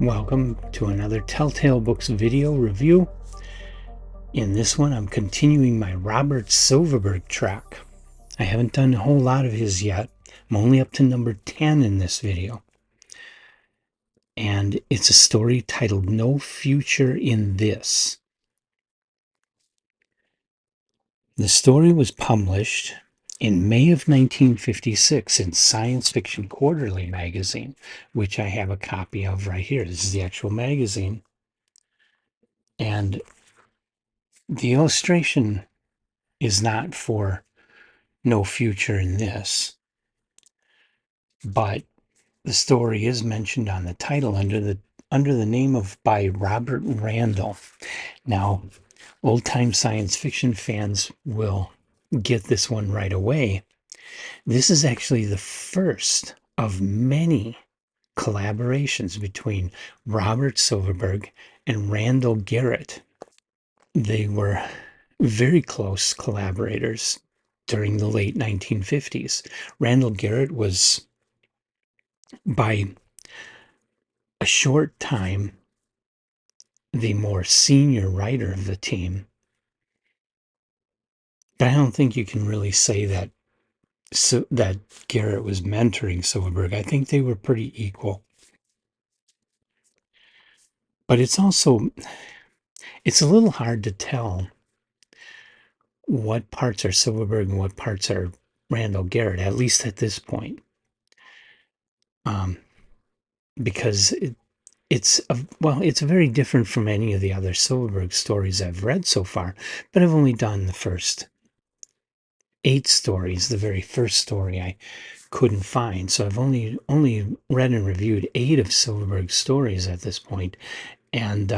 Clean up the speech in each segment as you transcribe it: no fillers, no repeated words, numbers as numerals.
Welcome to another Telltale Books video review. In this one, I'm continuing my Robert Silverberg track. I haven't done a whole lot of his yet. I'm only up to number 10 in this video. And it's a story titled No Future in This. The story was published in May of 1956 in Science Fiction Quarterly magazine, which I have a copy of right here. This is the actual magazine. And the illustration is not for No Future in This, but the story is mentioned on the title under the name of by Robert Randall. Now, old-time science fiction fans will get this one right away. This is actually the first of many collaborations between Robert Silverberg and Randall Garrett. They were very close collaborators during the late 1950s. Randall Garrett was, by a short time, the more senior writer of the team. But I don't think you can really say that that Garrett was mentoring Silverberg. I think they were pretty equal. But it's a little hard to tell what parts are Silverberg and what parts are Randall Garrett, at least at this point. Because it's very different from any of the other Silverberg stories I've read so far, but I've only done the first 8 stories. The very first story I couldn't find, so I've only read and reviewed 8 of Silverberg's stories at this point, and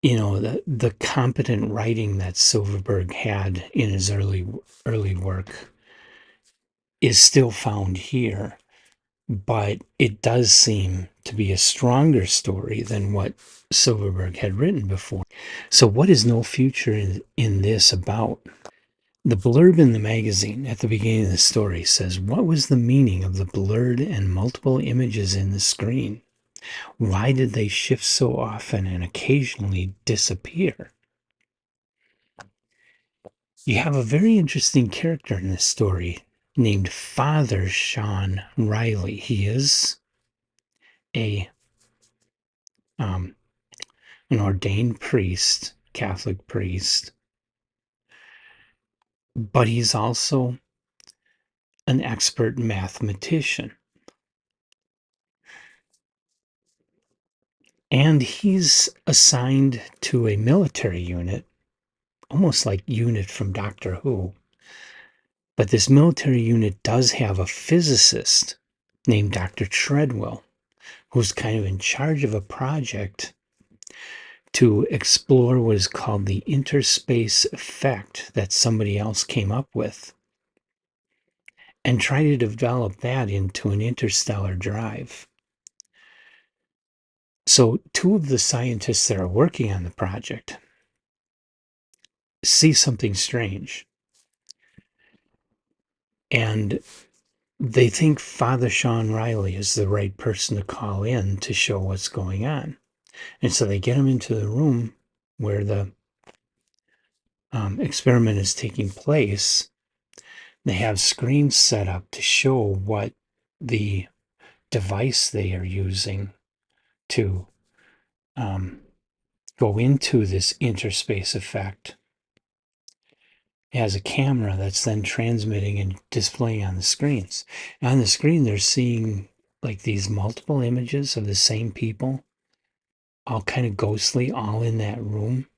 the competent writing that Silverberg had in his early work is still found here. But it does seem to be a stronger story than what Silverberg had written before. So what is No Future in This about? The blurb in the magazine at the beginning of the story says, "What was the meaning of the blurred and multiple images in the screen? Why did they shift so often and occasionally disappear?" You have a very interesting character in this story named Father Sean Riley. He is an ordained priest, Catholic priest, but he's also an expert mathematician. And he's assigned to a military unit, almost like unit from Doctor Who. But this military unit does have a physicist named Dr. Treadwell, who's kind of in charge of a project to explore what is called the interspace effect that somebody else came up with, and try to develop that into an interstellar drive. So 2 of the scientists that are working on the project see something strange, and they think Father Sean Riley is the right person to call in to show what's going on. And so they get him into the room where the experiment is taking place. They have screens set up to show what the device they are using to go into this interspace effect. It has a camera that's then transmitting and displaying on the screens. And on the screen, they're seeing like these multiple images of the same people, all kind of ghostly, all in that room.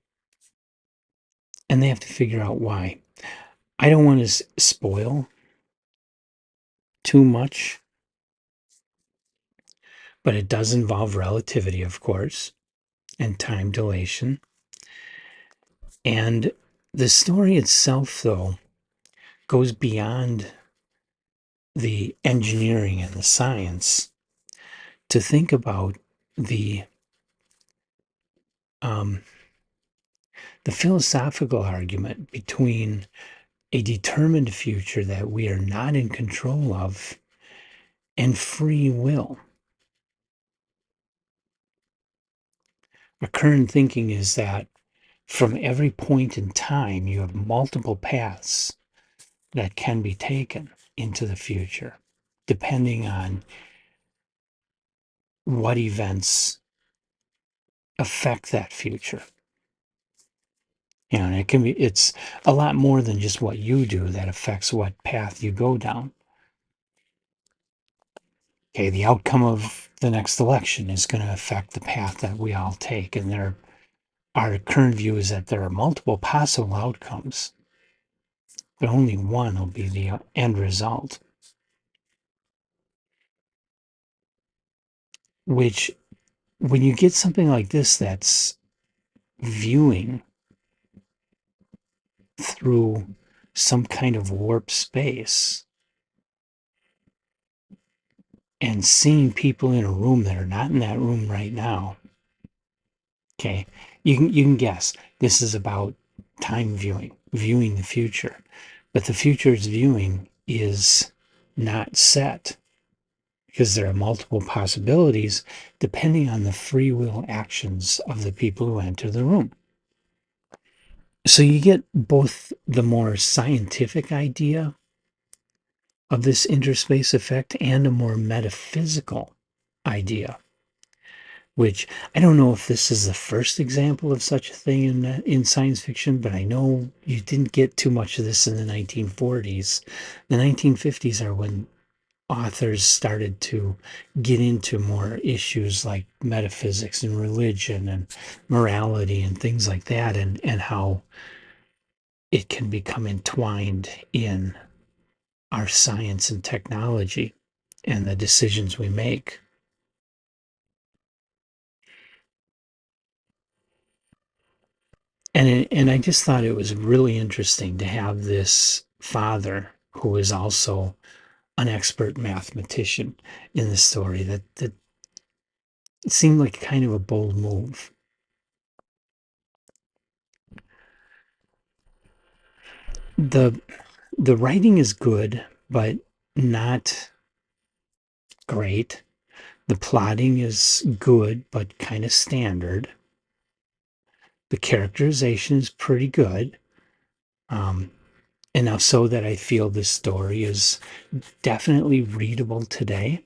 And they have to figure out why. I don't want to spoil too much, but it does involve relativity, of course, and time dilation. And the story itself, though, goes beyond the engineering and the science to think about the philosophical argument between a determined future that we are not in control of and free will. Our current thinking is that from every point in time, you have multiple paths that can be taken into the future, depending on what events affect that future. And it's a lot more than just what you do that affects what path you go down. Okay, the outcome of the next election is going to affect the path that we all take. And our current view is that there are multiple possible outcomes, but only one will be the end result, which when you get something like this that's viewing through some kind of warp space and seeing people in a room that are not in that room right now, okay, you can guess this is about time viewing the future, but the future's viewing is not set because there are multiple possibilities depending on the free will actions of the people who enter the room. So you get both the more scientific idea of this interspace effect and a more metaphysical idea, which I don't know if this is the first example of such a thing in science fiction, but I know you didn't get too much of this in the 1940s. The 1950s are when authors started to get into more issues like metaphysics and religion and morality and things like that, and how it can become entwined in our science and technology and the decisions we make. And I just thought it was really interesting to have this father who is also an expert mathematician in the story. That seemed like kind of a bold move. The the writing is good, but not great. The plotting is good, but kind of standard. The characterization is pretty good. Um, Enough so that I feel this story is definitely readable today.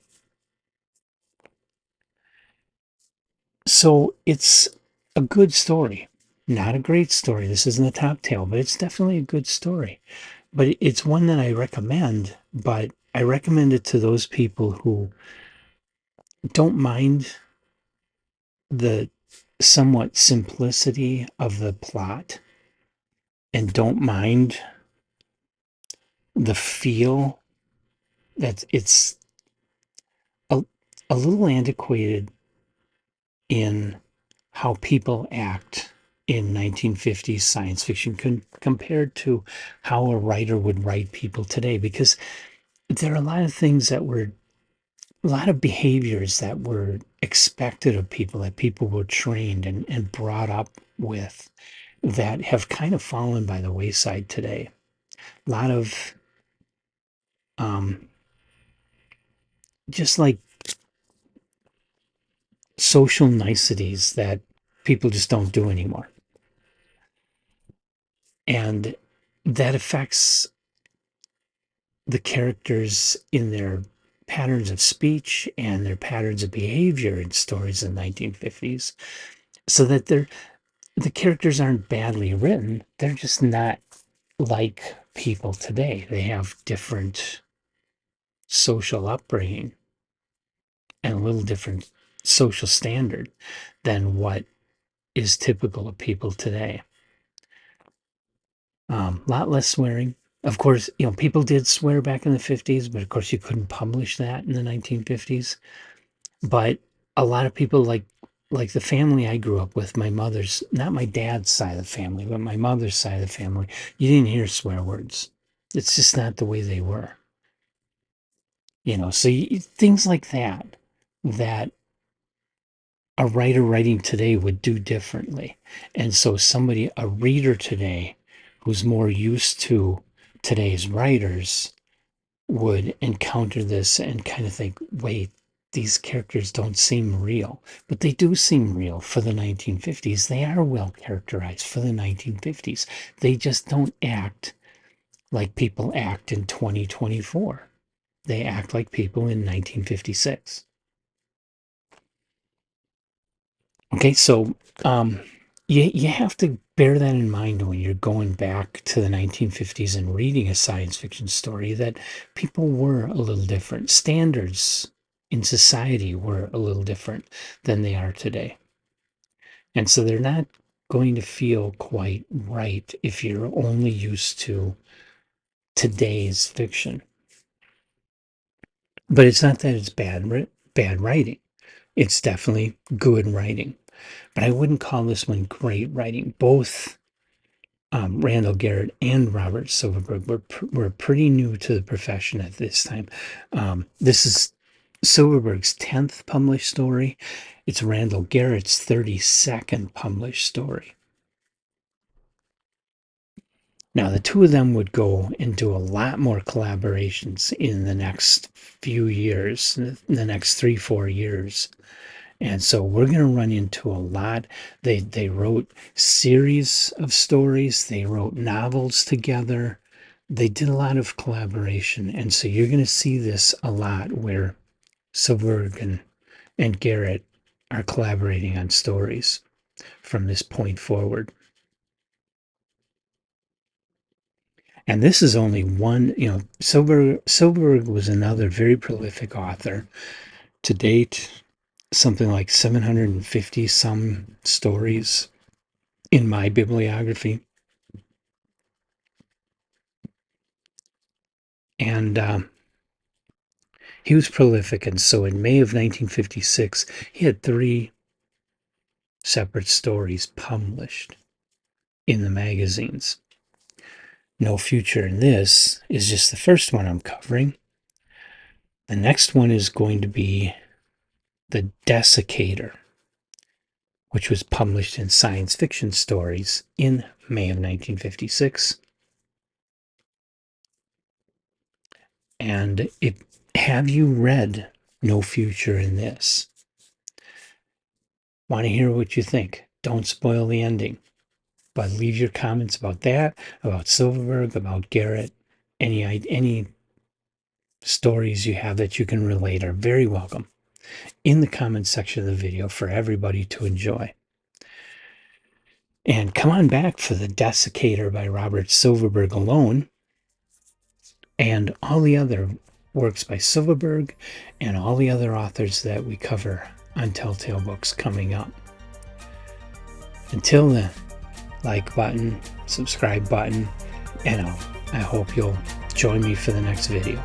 So it's a good story, not a great story. This isn't a top tale, but it's definitely a good story. But it's one that I recommend, but I recommend it to those people who don't mind the somewhat simplicity of the plot and don't mind the feel that it's a, a little antiquated in how people act in 1950s science fiction compared to how a writer would write people today, because there are a lot of things that were a lot of behaviors that were expected of people that people were trained and brought up with that have kind of fallen by the wayside today. A lot of um, just like social niceties that people just don't do anymore. And that affects the characters in their patterns of speech and their patterns of behavior in stories in the 1950s, so that the characters aren't badly written. They're just not like people today. They have different social upbringing and a little different social standard than what is typical of people today. A lot less swearing. Of course, people did swear back in the 50s, but of course you couldn't publish that in the 1950s. But a lot of people like the family I grew up with, my mother's, not my dad's side of the family, but my mother's side of the family, you didn't hear swear words. It's just not the way they were. So things like that a writer writing today would do differently. And so a reader today who's more used to today's writers would encounter this and kind of think, wait, these characters don't seem real, but they do seem real for the 1950s. They are well characterized for the 1950s. They just don't act like people act in 2024. They act like people in 1956. Okay, so you have to bear that in mind when you're going back to the 1950s and reading a science fiction story, that people were a little different. Standards in society were a little different than they are today. And so they're not going to feel quite right if you're only used to today's fiction. But it's not that it's bad writing. It's definitely good writing. But I wouldn't call this one great writing. Both Randall Garrett and Robert Silverberg were pretty new to the profession at this time. This is Silverberg's 10th published story. It's Randall Garrett's 32nd published story. Now, the two of them would go and do a lot more collaborations in the next few years, in the next 3-4 years. And so we're going to run into a lot. They wrote series of stories. They wrote novels together. They did a lot of collaboration. And so you're going to see this a lot where Silverberg and Garrett are collaborating on stories from this point forward. And this is only one, Silverberg was another very prolific author. To date, something like 750 some stories in my bibliography. And he was prolific. And so in May of 1956, he had 3 separate stories published in the magazines. No Future in This is just the first one I'm covering. The next one is going to be The Desiccator, which was published in Science Fiction Stories in May of 1956. And have you read No Future in This? Want to hear what you think? Don't spoil the ending, but leave your comments about that, about Silverberg, about Garrett. Any stories you have that you can relate are very welcome in the comments section of the video for everybody to enjoy. And come on back for The Desiccator by Robert Silverberg alone, and all the other works by Silverberg and all the other authors that we cover on Telltale Books coming up. Until then, like button, subscribe button, and I hope you'll join me for the next video.